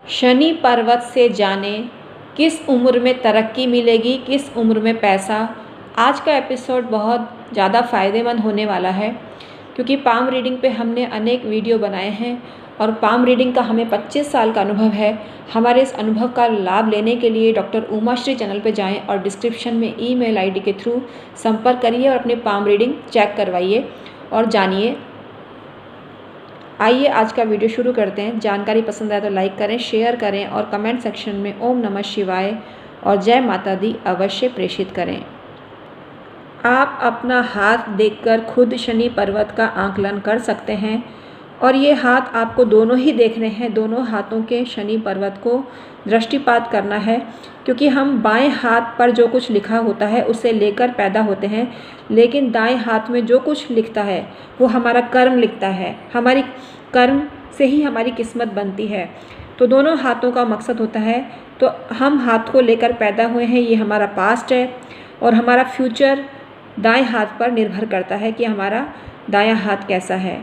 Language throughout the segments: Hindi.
शनि पर्वत से जाने किस उम्र में तरक्की मिलेगी, किस उम्र में पैसा। आज का एपिसोड बहुत ज़्यादा फ़ायदेमंद होने वाला है क्योंकि पाम रीडिंग पे हमने अनेक वीडियो बनाए हैं और पाम रीडिंग का हमें 25 साल का अनुभव है। हमारे इस अनुभव का लाभ लेने के लिए डॉक्टर उमाश्री चैनल पे जाएं और डिस्क्रिप्शन में ईमेल आईडी के थ्रू संपर्क करिए और अपनी पाम रीडिंग चेक करवाइए और जानिए। आइए आज का वीडियो शुरू करते हैं। जानकारी पसंद आए तो लाइक करें, शेयर करें और कमेंट सेक्शन में ओम नमः शिवाय और जय माता दी अवश्य प्रेषित करें। आप अपना हाथ देखकर खुद शनि पर्वत का आकलन कर सकते हैं और ये हाथ आपको दोनों ही देखने हैं। दोनों हाथों के शनि पर्वत को दृष्टिपात करना है क्योंकि हम बाएं हाथ पर जो कुछ लिखा होता है उसे लेकर पैदा होते हैं, लेकिन दाएं हाथ में जो कुछ लिखता है वो हमारा कर्म लिखता है। हमारी कर्म से ही हमारी किस्मत बनती है। तो दोनों हाथों का मकसद होता है, तो हम हाथ को लेकर पैदा हुए हैं, ये हमारा पास्ट है और हमारा फ्यूचर दाएं हाथ पर निर्भर करता है कि हमारा दायां हाथ कैसा है।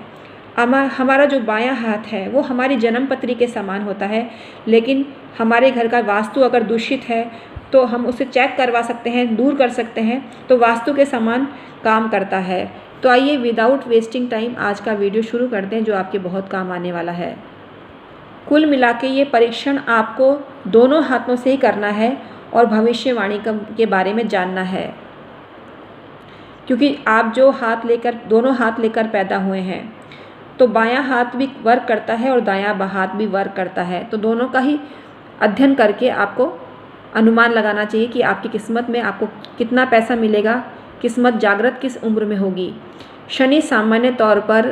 हमारा जो बायां हाथ है वो हमारी जन्म पत्री के समान होता है, लेकिन हमारे घर का वास्तु अगर दूषित है तो हम उसे चेक करवा सकते हैं, दूर कर सकते हैं, तो वास्तु के समान काम करता है। तो आइए विदाउट वेस्टिंग टाइम आज का वीडियो शुरू करते हैं जो आपके बहुत काम आने वाला है। कुल मिला के ये परीक्षण आपको दोनों हाथों से ही करना है और भविष्यवाणी के बारे में जानना है क्योंकि आप जो दोनों हाथ लेकर पैदा हुए हैं तो बायां हाथ भी वर्क करता है और दायां हाथ भी वर्क करता है। तो दोनों का ही अध्ययन करके आपको अनुमान लगाना चाहिए कि आपकी किस्मत में आपको कितना पैसा मिलेगा, किस्मत जागृत किस उम्र में होगी। शनि सामान्य तौर पर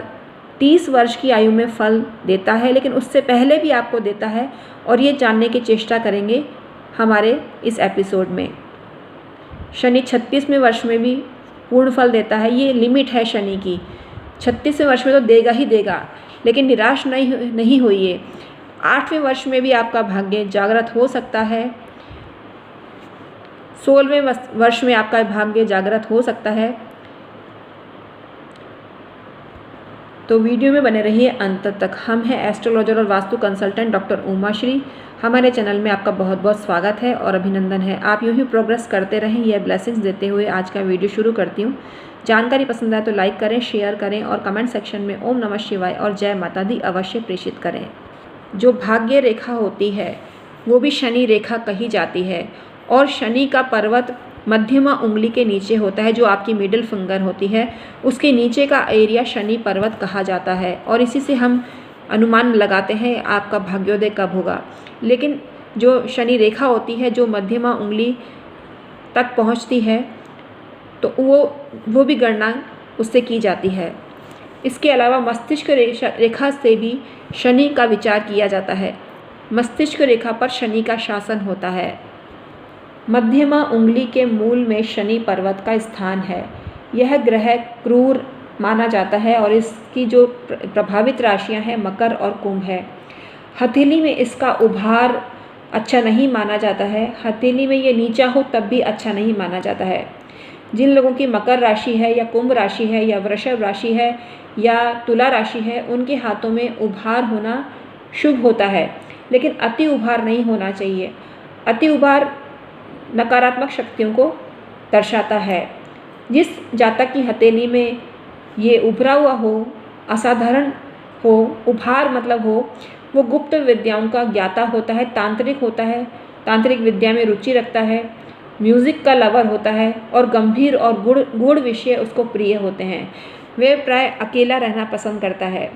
30 वर्ष की आयु में फल देता है, लेकिन उससे पहले भी आपको देता है और ये जानने की चेष्टा करेंगे हमारे इस एपिसोड में। शनि 36वें वर्ष में भी पूर्ण फल देता है, ये लिमिट है शनि की। 36वें वर्ष में तो देगा ही देगा, लेकिन निराश नहीं होइए। 8वें वर्ष में भी आपका भाग्य जागृत हो सकता है, 16वें वर्ष में आपका भाग्य जागृत हो सकता है। तो वीडियो में बने रहिए अंत तक। हम हैं एस्ट्रोलॉजर और वास्तु कंसल्टेंट डॉक्टर उमाश्री। हमारे चैनल में आपका बहुत बहुत स्वागत है और अभिनंदन है। आप यूँ ही प्रोग्रेस करते रहें, यह ब्लेसिंग्स देते हुए आज का वीडियो शुरू करती हूँ। जानकारी पसंद आए तो लाइक करें, शेयर करें और कमेंट सेक्शन में ओम नमः शिवाय और जय माता दी अवश्य प्रेषित करें। जो भाग्य रेखा होती है वो भी शनि रेखा कही जाती है और शनि का पर्वत मध्यमा उंगली के नीचे होता है, जो आपकी मिडिल फिंगर होती है, उसके नीचे का एरिया शनि पर्वत कहा जाता है और इसी से हम अनुमान लगाते हैं आपका भाग्योदय कब होगा। लेकिन जो शनि रेखा होती है जो मध्यमा उंगली तक पहुंचती है तो वो भी गणना उससे की जाती है। इसके अलावा मस्तिष्क रेखा से भी शनि का विचार किया जाता है। मस्तिष्क रेखा पर शनि का शासन होता है। मध्यमा उंगली के मूल में शनि पर्वत का स्थान है। यह ग्रह क्रूर माना जाता है और इसकी जो प्रभावित राशियां हैं मकर और कुंभ है। हथेली में इसका उभार अच्छा नहीं माना जाता है। हथेली में ये नीचा हो तब भी अच्छा नहीं माना जाता है। जिन लोगों की मकर राशि है या कुंभ राशि है या वृषभ राशि है या तुला राशि है, उनके हाथों में उभार होना शुभ होता है, लेकिन अति उभार नहीं होना चाहिए। अति उभार नकारात्मक शक्तियों को दर्शाता है। जिस जातक की हथेली में ये उभरा हुआ हो, असाधारण हो, उभार मतलब हो, वो गुप्त विद्याओं का ज्ञाता होता है, तांत्रिक होता है, तांत्रिक विद्या में रुचि रखता है, म्यूज़िक का लवर होता है और गंभीर और गूढ़ विषय उसको प्रिय होते हैं। वे प्राय अकेला रहना पसंद करता है।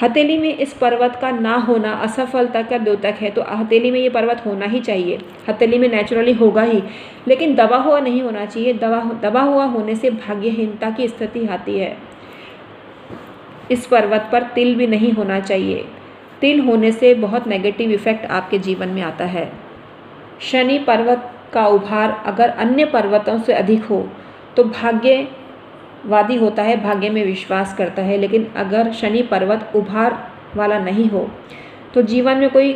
हथेली में इस पर्वत का ना होना असफलता का द्योतक है, तो हथेली में ये पर्वत होना ही चाहिए। हथेली में नेचुरली होगा ही, लेकिन दबा हुआ नहीं होना चाहिए। दबा हुआ होने से भाग्यहीनता की स्थिति आती है। इस पर्वत पर तिल भी नहीं होना चाहिए। तिल होने से बहुत नेगेटिव इफेक्ट आपके जीवन में आता है। शनि पर्वत का उभार अगर अन्य पर्वतों से अधिक हो तो भाग्यवादी होता है, भाग्य में विश्वास करता है। लेकिन अगर शनि पर्वत उभार वाला नहीं हो तो जीवन में कोई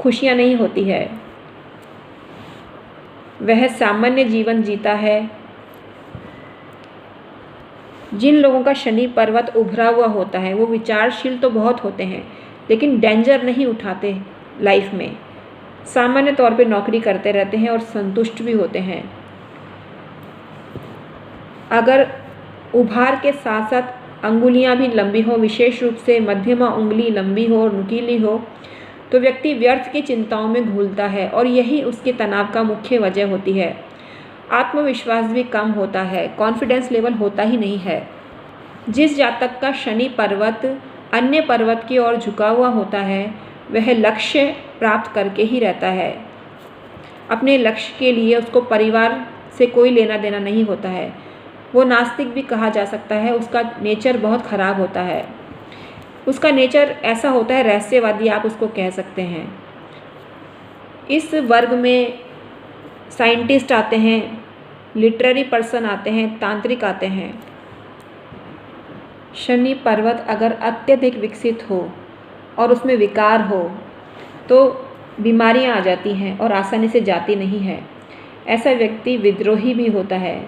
खुशियाँ नहीं होती है, वह सामान्य जीवन जीता है। जिन लोगों का शनि पर्वत उभरा हुआ होता है वो विचारशील तो बहुत होते हैं, लेकिन डेंजर नहीं उठाते लाइफ में। सामान्य तौर पे नौकरी करते रहते हैं और संतुष्ट भी होते हैं। अगर उभार के साथ साथ अंगुलियां भी लंबी हो, विशेष रूप से मध्यमा उंगली लंबी हो और नुकीली हो, तो व्यक्ति व्यर्थ की चिंताओं में घुलता है और यही उसके तनाव का मुख्य वजह होती है। आत्मविश्वास भी कम होता है, कॉन्फिडेंस लेवल होता ही नहीं है। जिस जातक का शनि पर्वत अन्य पर्वत की ओर झुका हुआ होता है, वह लक्ष्य प्राप्त करके ही रहता है। अपने लक्ष्य के लिए उसको परिवार से कोई लेना देना नहीं होता है। वो नास्तिक भी कहा जा सकता है। उसका नेचर बहुत ख़राब होता है। उसका नेचर ऐसा होता है, रहस्यवादी आप उसको कह सकते हैं। इस वर्ग में साइंटिस्ट आते हैं, लिटरेरी पर्सन आते हैं, तांत्रिक आते हैं। शनि पर्वत अगर अत्यधिक विकसित हो और उसमें विकार हो तो बीमारियां आ जाती हैं और आसानी से जाती नहीं है। ऐसा व्यक्ति विद्रोही भी होता है।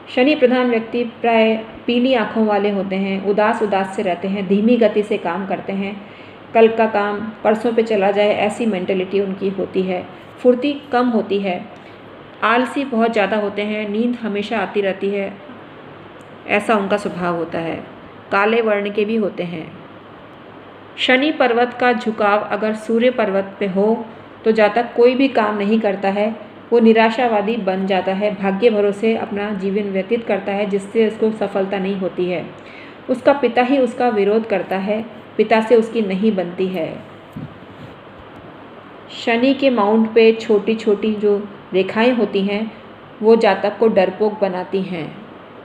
शनि प्रधान व्यक्ति प्राय पीली आँखों वाले होते हैं, उदास से रहते हैं, धीमी गति से काम करते हैं, कल का काम परसों पे चला जाए ऐसी मेंटेलिटी उनकी होती है। फुर्ती कम होती है, आलसी बहुत ज़्यादा होते हैं, नींद हमेशा आती रहती है, ऐसा उनका स्वभाव होता है। काले वर्ण के भी होते हैं। शनि पर्वत का झुकाव अगर सूर्य पर्वत पे हो तो जातक कोई भी काम नहीं करता है, वो निराशावादी बन जाता है, भाग्य भरोसे अपना जीवन व्यतीत करता है, जिससे उसको सफलता नहीं होती है। उसका पिता ही उसका विरोध करता है, पिता से उसकी नहीं बनती है। शनि के माउंट पे छोटी छोटी जो रेखाएं होती हैं वो जातक को डरपोक बनाती हैं।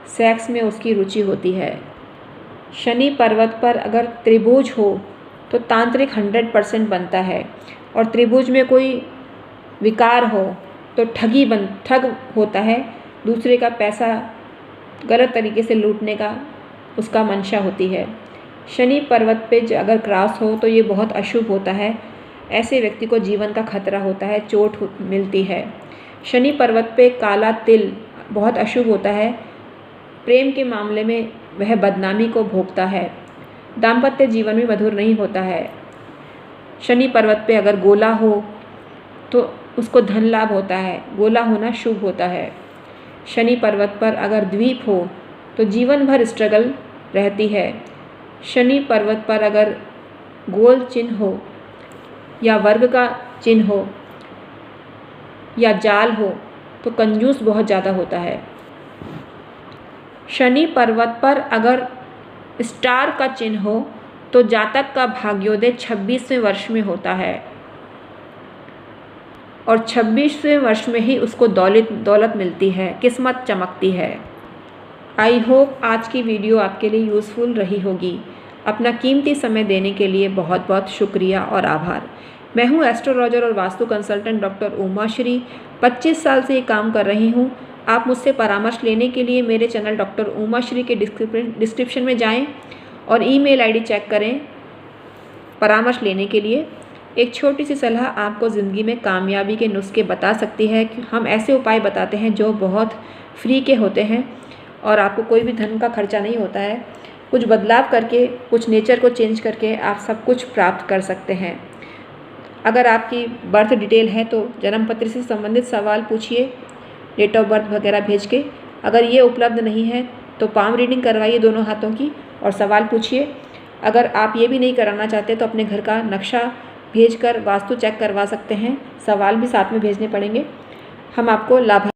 सेक्स में उसकी रुचि होती है। शनि पर्वत पर अगर त्रिभुज हो तो तांत्रिक 100% बनता है, और त्रिभुज में कोई विकार हो तो ठग होता है। दूसरे का पैसा गलत तरीके से लूटने का उसका मंशा होती है। शनि पर्वत पे अगर क्रॉस हो तो ये बहुत अशुभ होता है। ऐसे व्यक्ति को जीवन का खतरा होता है, चोट मिलती है। शनि पर्वत पे काला तिल बहुत अशुभ होता है। प्रेम के मामले में वह बदनामी को भोगता है। दाम्पत्य जीवन में मधुर नहीं होता है। शनि पर्वत पे अगर गोला हो तो उसको धन लाभ होता है, गोला होना शुभ होता है। शनि पर्वत पर अगर द्वीप हो तो जीवन भर स्ट्रगल रहती है। शनि पर्वत पर अगर गोल चिन्ह हो या वर्ग का चिन्ह हो या जाल हो तो कंजूस बहुत ज़्यादा होता है। शनि पर्वत पर अगर स्टार का चिन्ह हो तो जातक का भाग्योदय 26वें वर्ष में होता है, और 26वें वर्ष में ही उसको दौलत मिलती है, किस्मत चमकती है। आई होप आज की वीडियो आपके लिए यूज़फुल रही होगी। अपना कीमती समय देने के लिए बहुत बहुत शुक्रिया और आभार। मैं हूँ एस्ट्रोलॉजर और वास्तु कंसल्टेंट डॉक्टर उमा श्री। 25 साल से ये काम कर रही हूँ। आप मुझसे परामर्श लेने के लिए मेरे चैनल डॉक्टर उमा श्री के डिस्क्रिप्शन में जाएं और ईमेल आईडी चेक करें परामर्श लेने के लिए। एक छोटी सी सलाह आपको ज़िंदगी में कामयाबी के नुस्खे बता सकती है कि हम ऐसे उपाय बताते हैं जो बहुत फ्री के होते हैं और आपको कोई भी धन का खर्चा नहीं होता है। कुछ बदलाव करके, कुछ नेचर को चेंज करके आप सब कुछ प्राप्त कर सकते हैं। अगर आपकी बर्थ डिटेल है तो जन्म पत्र से संबंधित सवाल पूछिए, डेट ऑफ बर्थ वगैरह भेज के। अगर ये उपलब्ध नहीं है तो पाम रीडिंग करवाइए दोनों हाथों की और सवाल पूछिए। अगर आप ये भी नहीं कराना चाहते तो अपने घर का नक्शा भेजकर वास्तु चेक करवा सकते हैं। सवाल भी साथ में भेजने पड़ेंगे। हम आपको लाभ